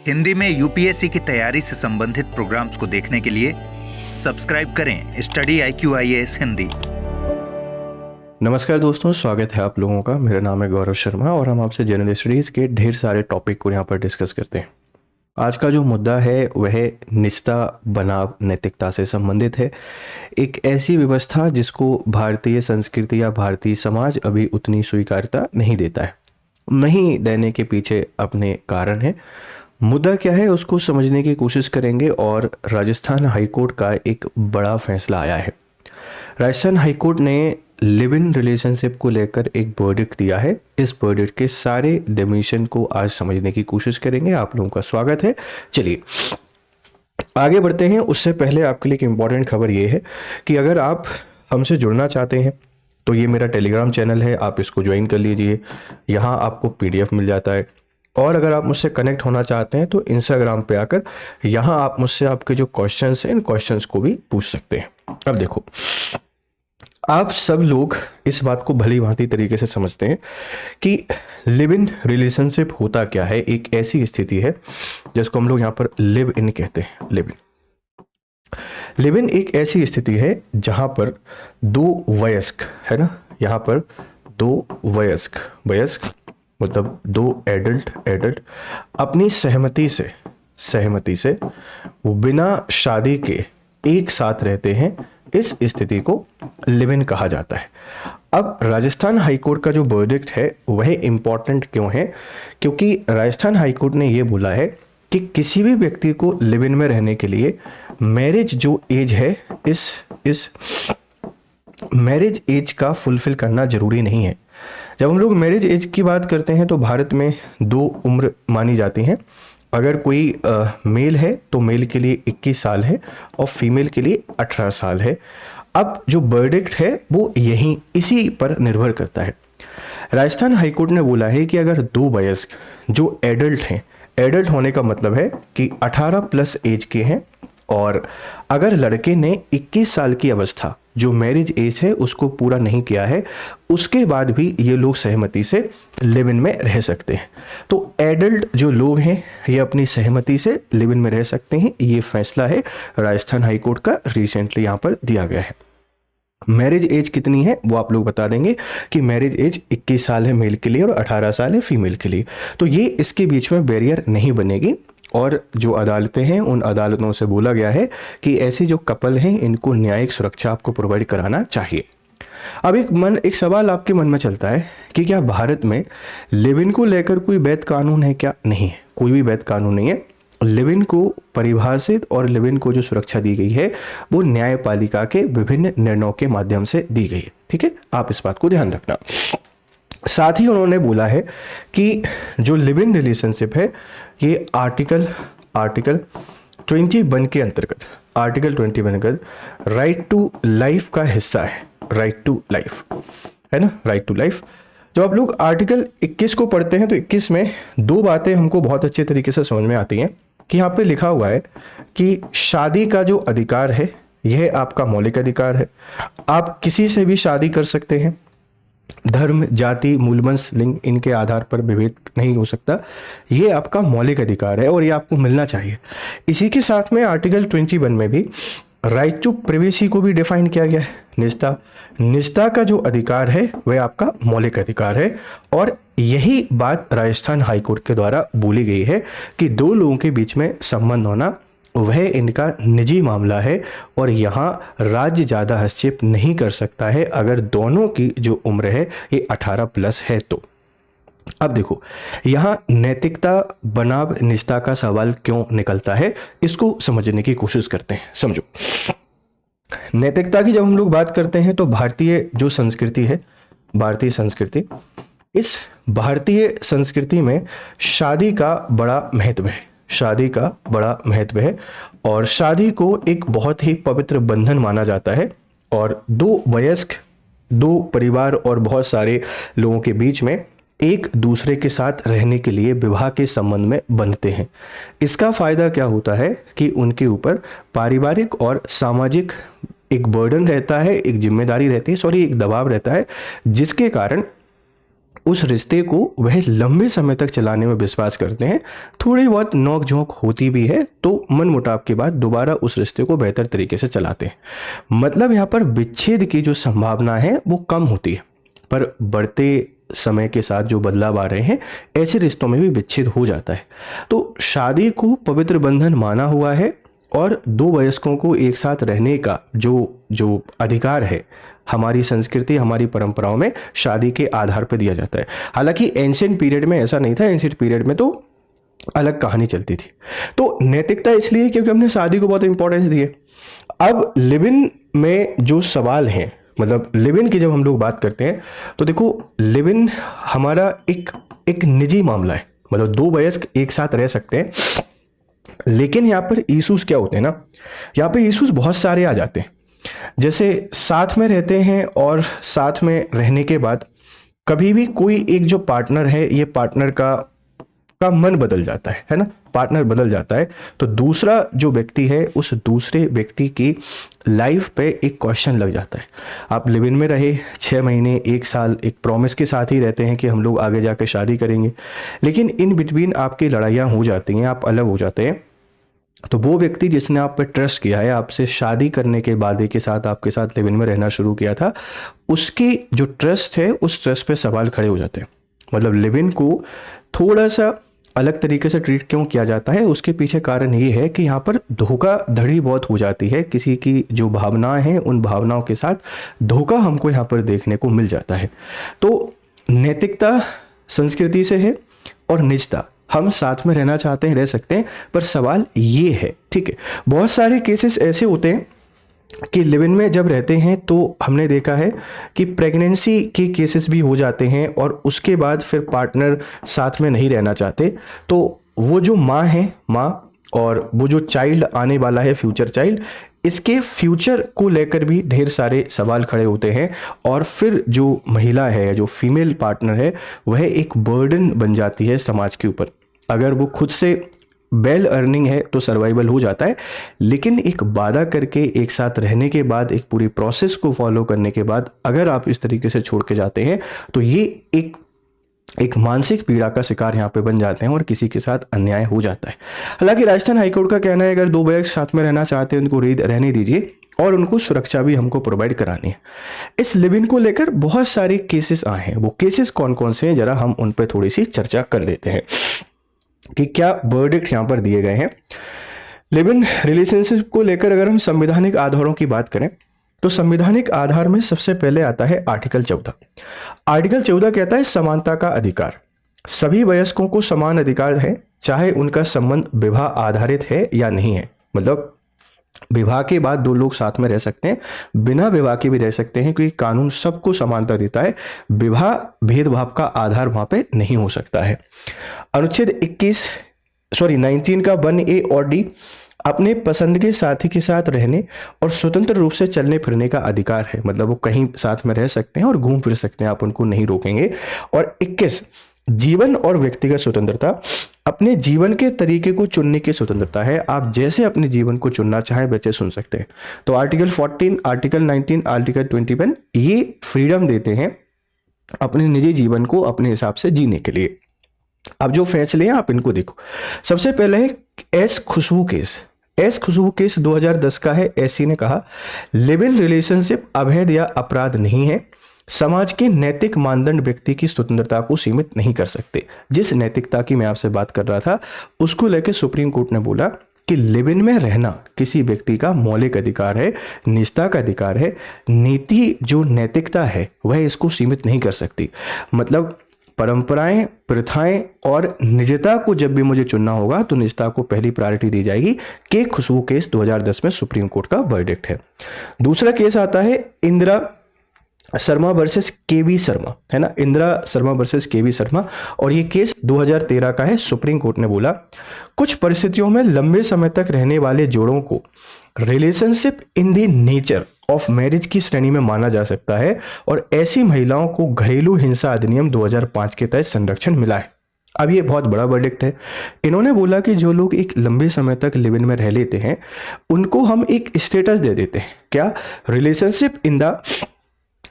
हिंदी में यूपीएससी की तैयारी से संबंधित प्रोग्राम्स को देखने के लिए सब्सक्राइब करें स्टडी IQIAS हिंदी। नमस्कार दोस्तों, स्वागत है आप लोगों का। मेरा नाम है गौरव शर्मा और हम आपसे जनरल स्टडीज़ के ढेर सारे टॉपिक को यहाँ पर डिस्कस करते हैं। आज का जो मुद्दा है वह निजता बनाम नैतिकता से संबंधित है। एक ऐसी व्यवस्था जिसको भारतीय संस्कृति या भारतीय समाज अभी उतनी स्वीकार्यता नहीं देता है। नहीं देने के पीछे अपने कारण है। मुद्दा क्या है उसको समझने की कोशिश करेंगे और राजस्थान हाईकोर्ट का एक बड़ा फैसला आया है। राजस्थान हाईकोर्ट ने लिव इन रिलेशनशिप को लेकर एक वर्डिक्ट दिया है। इस वर्डिक्ट के सारे डिमेंशन को आज समझने की कोशिश करेंगे। आप लोगों का स्वागत है। चलिए आगे बढ़ते हैं। उससे पहले आपके लिए एक इम्पॉर्टेंट खबर ये है कि अगर आप हमसे जुड़ना चाहते हैं तो ये मेरा टेलीग्राम चैनल है, आप इसको ज्वाइन कर लीजिए। यहाँ आपको PDF मिल जाता है। और अगर आप मुझसे कनेक्ट होना चाहते हैं तो इंस्टाग्राम पे आकर यहाँ आप मुझसे आपके जो क्वेश्चंस हैं इन क्वेश्चंस को भी पूछ सकते हैं। अब देखो, आप सब लोग इस बात को भली भांति तरीके से समझते हैं कि लिव इन रिलेशनशिप होता क्या है। एक ऐसी स्थिति है जिसको हम लोग यहाँ पर लिव इन कहते हैं। लिव इन एक ऐसी स्थिति है जहाँ पर दो वयस्क है ना, यहाँ पर दो वयस्क मतलब दो एडल्ट अपनी सहमति से वो बिना शादी के एक साथ रहते हैं। इस स्थिति को लिव इन कहा जाता है। अब राजस्थान हाईकोर्ट का जो वर्डिक्ट है वह इम्पॉर्टेंट क्यों है? क्योंकि राजस्थान हाईकोर्ट ने यह बोला है कि किसी भी व्यक्ति को लिव इन में रहने के लिए मैरिज जो एज है इस मैरिज एज का फुलफिल करना जरूरी नहीं है। जब हम लोग मैरिज एज की बात करते हैं तो भारत में दो उम्र मानी जाती हैं। अगर कोई मेल है तो मेल के लिए 21 साल है और फीमेल के लिए 18 साल है। अब जो वर्डिक्ट है वो इसी पर निर्भर करता है। राजस्थान हाईकोर्ट ने बोला है कि अगर दो वयस्क जो एडल्ट हैं, एडल्ट होने का मतलब है कि 18+ एज के हैं, और अगर लड़के ने 21 साल की अवस्था जो मैरिज एज है उसको पूरा नहीं किया है, उसके बाद भी ये लोग सहमति से लिव इन में रह सकते हैं। तो एडल्ट जो लोग हैं ये अपनी सहमति से लिव इन में रह सकते हैं। ये फैसला है राजस्थान हाईकोर्ट का, रिसेंटली यहाँ पर दिया गया है। मैरिज एज कितनी है वो आप लोग बता देंगे कि मैरिज एज 21 साल है मेल के लिए और 18 साल है फीमेल के लिए। तो ये इसके बीच में बैरियर नहीं बनेगी। और जो अदालतें हैं उन अदालतों से बोला गया है कि ऐसे जो कपल हैं इनको न्यायिक सुरक्षा आपको प्रोवाइड कराना चाहिए। अब एक सवाल आपके मन में चलता है कि क्या भारत में लिव इन को लेकर कोई वैध कानून है? क्या नहीं है, कोई भी वैध कानून नहीं है। लिव इन को परिभाषित और लिव इन को जो सुरक्षा दी गई है वो न्यायपालिका के विभिन्न निर्णयों के माध्यम से दी गई है। ठीक है, आप इस बात को ध्यान रखना। साथ ही उन्होंने बोला है कि जो लिव इन रिलेशनशिप है ये आर्टिकल 21 के अंतर्गत राइट टू लाइफ का हिस्सा है। राइट टू लाइफ है ना, राइट टू लाइफ। जब आप लोग आर्टिकल 21 को पढ़ते हैं तो 21 में दो बातें हमको बहुत अच्छे तरीके से समझ में आती हैं कि यहाँ पे लिखा हुआ है कि शादी का जो अधिकार है यह आपका मौलिक अधिकार है। आप किसी से भी शादी कर सकते हैं। धर्म, जाति, मूलवंश, लिंग इनके आधार पर विभेद नहीं हो सकता। ये आपका मौलिक अधिकार है और ये आपको मिलना चाहिए। इसी के साथ में आर्टिकल 21 में भी राइट टू प्राइवेसी को भी डिफाइन किया गया है। निजता का जो अधिकार है वह आपका मौलिक अधिकार है। और यही बात राजस्थान हाईकोर्ट के द्वारा बोली गई है कि दो लोगों के बीच में संबंध होना वह इनका निजी मामला है और यहाँ राज्य ज़्यादा हस्तक्षेप नहीं कर सकता है अगर दोनों की जो उम्र है ये 18+ है तो। अब देखो यहाँ नैतिकता बनाम निजता का सवाल क्यों निकलता है, इसको समझने की कोशिश करते हैं। समझो, नैतिकता की जब हम लोग बात करते हैं तो भारतीय जो संस्कृति है, भारतीय संस्कृति, इस भारतीय संस्कृति में शादी का बड़ा महत्व है। शादी का बड़ा महत्व है और शादी को एक बहुत ही पवित्र बंधन माना जाता है। और दो वयस्क, दो परिवार और बहुत सारे लोगों के बीच में एक दूसरे के साथ रहने के लिए विवाह के संबंध में बंधते हैं। इसका फायदा क्या होता है कि उनके ऊपर पारिवारिक और सामाजिक एक बर्डन रहता है, एक जिम्मेदारी रहती है, एक दबाव रहता है, जिसके कारण उस रिश्ते को वह लंबे समय तक चलाने में विश्वास करते हैं। थोड़ी बहुत नोक झोंक होती भी है तो मनमुटाव के बाद दोबारा उस रिश्ते को बेहतर तरीके से चलाते हैं। मतलब यहाँ पर विच्छेद की जो संभावना है वो कम होती है, पर बढ़ते समय के साथ जो बदलाव आ रहे हैं ऐसे रिश्तों में भी विच्छेद हो जाता है। तो शादी को पवित्र बंधन माना हुआ है और दो वयस्कों को एक साथ रहने का जो अधिकार है हमारी संस्कृति, हमारी परंपराओं में शादी के आधार पर दिया जाता है। हालांकि एंशिएंट पीरियड में ऐसा नहीं था, एंशिएंट पीरियड में तो अलग कहानी चलती थी। तो नैतिकता इसलिए क्योंकि हमने शादी को बहुत इंपॉर्टेंस दी है। अब लिव इन में जो सवाल है, मतलब लिव इन की जब हम लोग बात करते हैं तो देखो लिव इन हमारा एक निजी मामला है, मतलब दो वयस्क एक साथ रह सकते हैं। लेकिन यहाँ पर इश्यूज क्या होते हैं ना, यहाँ पे इश्यूज बहुत सारे आ जाते हैं। जैसे साथ में रहते हैं और साथ में रहने के बाद कभी भी कोई एक जो पार्टनर है, ये पार्टनर का मन बदल जाता है ना, पार्टनर बदल जाता है, तो दूसरा जो व्यक्ति है उस दूसरे व्यक्ति की लाइफ पे एक क्वेश्चन लग जाता है। आप लिव इन में रहे 6 महीने 1 साल, एक प्रॉमिस के साथ ही रहते हैं कि हम लोग आगे जाकर शादी करेंगे, लेकिन इन बिटवीन आपकी लड़ाइयाँ हो जाती हैं, आप अलग हो जाते हैं। तो वो व्यक्ति जिसने आप पे ट्रस्ट किया है, आपसे शादी करने के बाद के साथ आपके साथ लिव इन में रहना शुरू किया था, उसकी जो ट्रस्ट है उस ट्रस्ट पे सवाल खड़े हो जाते हैं। मतलब लिव इन को थोड़ा सा अलग तरीके से ट्रीट क्यों किया जाता है, उसके पीछे कारण ये है कि यहाँ पर धोखाधड़ी बहुत हो जाती है। किसी की जो भावनाएं हैं उन भावनाओं के साथ धोखा हमको यहाँ पर देखने को मिल जाता है। तो नैतिकता संस्कृति से है और निजता, हम साथ में रहना चाहते हैं, रह सकते हैं, पर सवाल ये है, ठीक है। बहुत सारे केसेस ऐसे होते हैं कि लिव इन में जब रहते हैं तो हमने देखा है कि प्रेगनेंसी के केसेस भी हो जाते हैं और उसके बाद फिर पार्टनर साथ में नहीं रहना चाहते, तो वो जो माँ है, माँ और वो जो चाइल्ड आने वाला है, फ्यूचर चाइल्ड, इसके फ्यूचर को लेकर भी ढेर सारे सवाल खड़े होते हैं। और फिर जो महिला है, जो फीमेल पार्टनर है, वह एक बर्डन बन जाती है समाज के ऊपर। अगर वो खुद से वेल अर्निंग है तो सर्वाइवल हो जाता है, लेकिन एक वादा करके एक साथ रहने के बाद, एक पूरी प्रोसेस को फॉलो करने के बाद अगर आप इस तरीके से छोड़ के जाते हैं तो ये एक मानसिक पीड़ा का शिकार यहाँ पे बन जाते हैं और किसी के साथ अन्याय हो जाता है। हालांकि राजस्थान हाईकोर्ट का कहना है अगर दो वयस्क साथ में रहना चाहते हैं उनको रहने दीजिए और उनको सुरक्षा भी हमको प्रोवाइड करानी है। इस लिव इन को लेकर बहुत सारे केसेस आए हैं। वो केसेस कौन कौन से हैं, जरा हम उन पर थोड़ी सी चर्चा कर देते हैं कि क्या वर्डिक्ट यहाँ पर दिए गए हैं। लिव इन रिलेशनशिप को लेकर अगर हम संवैधानिक आधारों की बात करें तो संवैधानिक आधार में सबसे पहले आता है आर्टिकल 14। आर्टिकल 14 कहता है समानता का अधिकार। सभी वयस्कों को समान अधिकार है, चाहे उनका संबंध विवाह आधारित है या नहीं है। मतलब विवाह के बाद दो लोग साथ में रह सकते हैं, बिना विवाह के भी रह सकते हैं, क्योंकि कानून सबको समानता देता है। विवाह भेदभाव का आधार वहां पे नहीं हो सकता है। अनुच्छेद 19 का 1A और D अपने पसंद के साथी के साथ रहने और स्वतंत्र रूप से चलने फिरने का अधिकार है। मतलब वो कहीं साथ में रह सकते हैं और घूम फिर सकते हैं, आप उनको नहीं रोकेंगे। और 21 जीवन और व्यक्तिगत स्वतंत्रता, अपने जीवन के तरीके को चुनने की स्वतंत्रता है। आप जैसे अपने जीवन को चुनना चाहें वैसे सुन सकते हैं। तो आर्टिकल 14, आर्टिकल 19, आर्टिकल 21 ये फ्रीडम देते हैं अपने निजी जीवन को अपने हिसाब से जीने के लिए। अब जो फैसले हैं आप इनको देखो। सबसे पहले है एस खुशबू केस 2010 का है। एससी ने कहा लिव इन रिलेशनशिप अवैध या अपराध नहीं है। समाज के नैतिक मानदंड व्यक्ति की स्वतंत्रता को सीमित नहीं कर सकते। जिस नैतिकता की मैं आपसे बात कर रहा था उसको लेकर सुप्रीम कोर्ट ने बोला कि लिव इन में रहना किसी व्यक्ति का मौलिक अधिकार है, निजता का अधिकार है। नीति जो नैतिकता है वह इसको सीमित नहीं कर सकती। मतलब परंपराएं, प्रथाएं और निजता को जब भी मुझे चुनना होगा तो निजता को पहली प्रायोरिटी दी जाएगी। के खुशबू केस 2010 में सुप्रीम कोर्ट का वर्डिक्ट है। दूसरा केस आता है इंदिरा शर्मा वर्सेस केवी शर्मा, है ना, इंदिरा शर्मा वर्सेस केवी शर्मा। और ये केस 2013 का है। सुप्रीम कोर्ट ने बोला कुछ परिस्थितियों में लंबे समय तक रहने वाले जोड़ों को relationship in the nature of marriage की श्रेणी में माना जा सकता है और ऐसी महिलाओं को घरेलू हिंसा अधिनियम 2005 के तहत संरक्षण मिला है। अब ये बहुत बड़ा वर्डिक्ट है। इन्होंने बोला कि जो लोग एक लंबे समय तक लिव इन में रह लेते हैं उनको हम एक स्टेटस दे देते हैं। क्या? Relationship in the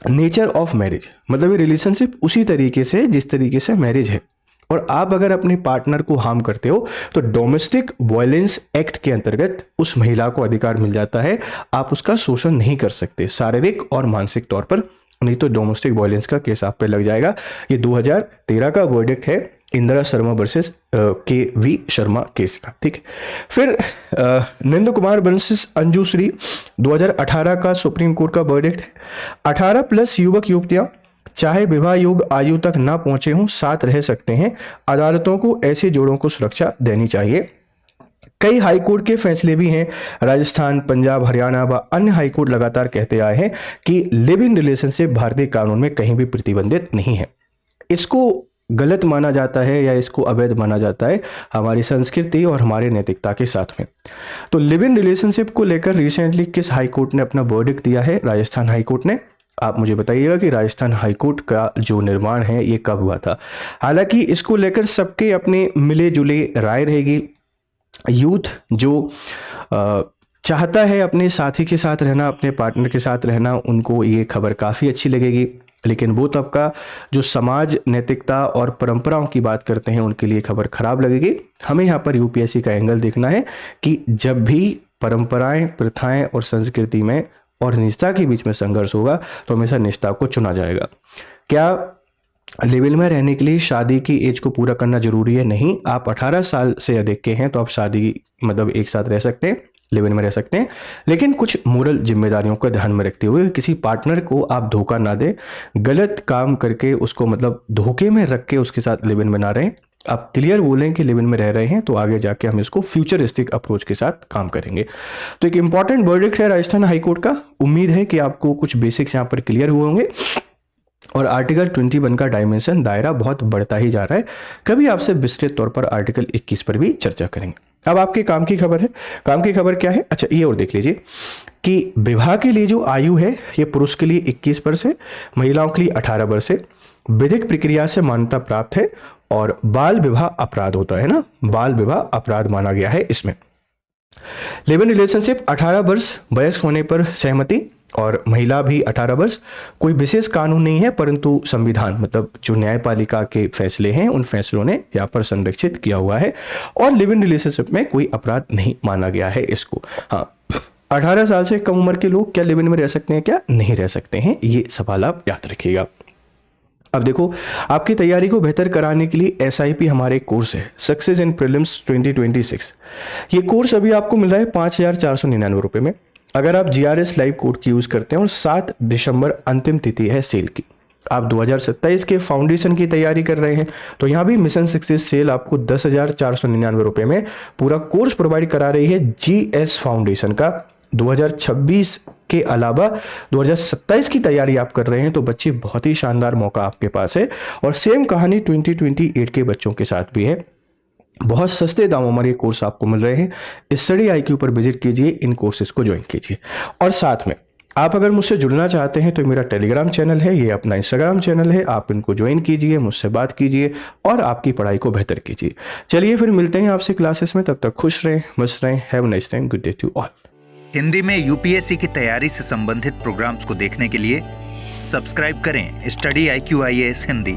nature of marriage, मतलब ये रिलेशनशिप उसी तरीके से जिस तरीके से मैरिज है। और आप अगर अपने पार्टनर को हार्म करते हो तो डोमेस्टिक वायलेंस एक्ट के अंतर्गत उस महिला को अधिकार मिल जाता है, आप उसका शोषण नहीं कर सकते शारीरिक और मानसिक तौर पर, नहीं तो डोमेस्टिक वायलेंस का केस आप पे लग जाएगा। ये 2013 का वर्डिक्ट है Indira Sharma versus KV. Sharma case का, ठीक है। फिर नंद कुमार वर्सेस अंजुश्री 2018 का सुप्रीम कोर्ट का वर्डिक्ट है। 18+ युवक युवतियां चाहे विवाह योग्य आयु तक ना पहुंचे हों साथ रह सकते हैं, अदालतों को ऐसे जोड़ों को सुरक्षा देनी चाहिए। कई हाईकोर्ट के फैसले भी हैं, राजस्थान, पंजाब, हरियाणा व अन्य हाईकोर्ट लगातार कहते आए हैं कि लिव इन रिलेशनशिप भारतीय कानून में कहीं भी प्रतिबंधित नहीं है। इसको गलत माना जाता है या इसको अवैध माना जाता है हमारी संस्कृति और हमारे नैतिकता के साथ में। तो लिव इन रिलेशनशिप को लेकर रिसेंटली किस हाईकोर्ट ने अपना वर्डिक्ट दिया है? राजस्थान हाईकोर्ट ने। आप मुझे बताइएगा कि राजस्थान हाईकोर्ट का जो निर्माण है ये कब हुआ था। हालांकि इसको लेकर सबके अपने मिले जुले राय रहेगी। यूथ जो चाहता है अपने साथी के साथ रहना, अपने पार्टनर के साथ रहना, उनको ये खबर काफ़ी अच्छी लगेगी, लेकिन वो तबका जो समाज, नैतिकता और परंपराओं की बात करते हैं उनके लिए खबर खराब लगेगी। हमें यहाँ पर यूपीएससी का एंगल देखना है कि जब भी परंपराएं, प्रथाएं और संस्कृति में और निष्ठा के बीच में संघर्ष होगा तो हमेशा निष्ठा को चुना जाएगा। क्या लिव इन में रहने के लिए शादी की एज को पूरा करना जरूरी है? नहीं। आप 18 साल से अधिक के हैं तो आप शादी मतलब एक साथ रह सकते हैं, लिव इन में रह सकते हैं, लेकिन कुछ मोरल जिम्मेदारियों को ध्यान में रखते हुए किसी पार्टनर को आप धोखा ना दें, गलत काम करके उसको मतलब धोखे में रख के उसके साथ लिव इन में ना रहें। आप क्लियर बोलें कि लिव इन में रह रहे हैं तो आगे जाके हम इसको फ्यूचरिस्टिक अप्रोच के साथ काम करेंगे। तो एक इंपॉर्टेंट वर्डिक्ट है राजस्थान हाईकोर्ट का। उम्मीद है कि आपको कुछ बेसिक्स यहाँ पर क्लियर हुए होंगे और आर्टिकल 21 का डायमेंशन दायरा बहुत बढ़ता ही जा रहा है। कभी आपसे विस्तृत तौर पर आर्टिकल 21 पर भी चर्चा करेंगे। अब आपके काम की खबर है। काम की खबर क्या है? अच्छा, ये और देख लीजिए कि विवाह के लिए जो आयु है ये पुरुष के लिए 21 वर्ष है, महिलाओं के लिए 18 वर्ष है, विधिक प्रक्रिया से मान्यता प्राप्त है और बाल विवाह अपराध होता है ना, बाल विवाह अपराध माना गया है इसमें। लिव इन रिलेशनशिप 18 वर्ष वयस्क होने पर सहमति और महिला भी 18 वर्ष। कोई विशेष कानून नहीं है, परंतु संविधान मतलब जो न्यायपालिका के फैसले हैं उन फैसलों ने यहाँ पर संरक्षित किया हुआ है और लिव इन रिलेशनशिप में कोई अपराध नहीं माना गया है इसको। हाँ, 18 साल से कम उम्र के लोग क्या लिव इन में रह सकते हैं? क्या नहीं रह सकते हैं? ये सवाल आप याद रखिएगा। अब देखो, आपकी तैयारी को बेहतर कराने के लिए SIP हमारे कोर्स है, सक्सेस इन प्रीलिम्स 2026। ये कोर्स अभी आपको मिल रहा है 5,499 रुपये में। अगर आप GRS लाइव कोड की यूज़ करते हैं और 7 दिसंबर अंतिम तिथि है सेल की, आप 2027 के फाउंडेशन की तैयारी कर रहे हैं तो यहाँ भी मिशन सक्सेस सेल आपको 10,499 रुपये में पूरा कोर्स प्रोवाइड करा रही है GS फाउंडेशन का। 2026 के अलावा 2027 की तैयारी आप कर रहे हैं तो बच्चे बहुत ही शानदार मौका आपके पास है। और सेम कहानी 2028 के बच्चों के साथ भी है। बहुत सस्ते दामों में ये कोर्स आपको मिल रहे हैं। स्टडी IQ पर विजिट कीजिए, इन कोर्सेज को ज्वाइन कीजिए। और साथ में आप अगर मुझसे जुड़ना चाहते हैं तो मेरा टेलीग्राम चैनल है, ये अपना इंस्टाग्राम चैनल है, आप इनको ज्वाइन कीजिए, मुझसे बात कीजिए और आपकी पढ़ाई को बेहतर कीजिए। चलिए फिर मिलते हैं आपसे क्लासेस में, तब तक खुश रहें, मस्त रहें। Have a nice time, good day to all. Hindi में UPSC की तैयारी से संबंधित प्रोग्राम्स को देखने के लिए सब्सक्राइब करें स्टडी IQ IAS हिंदी।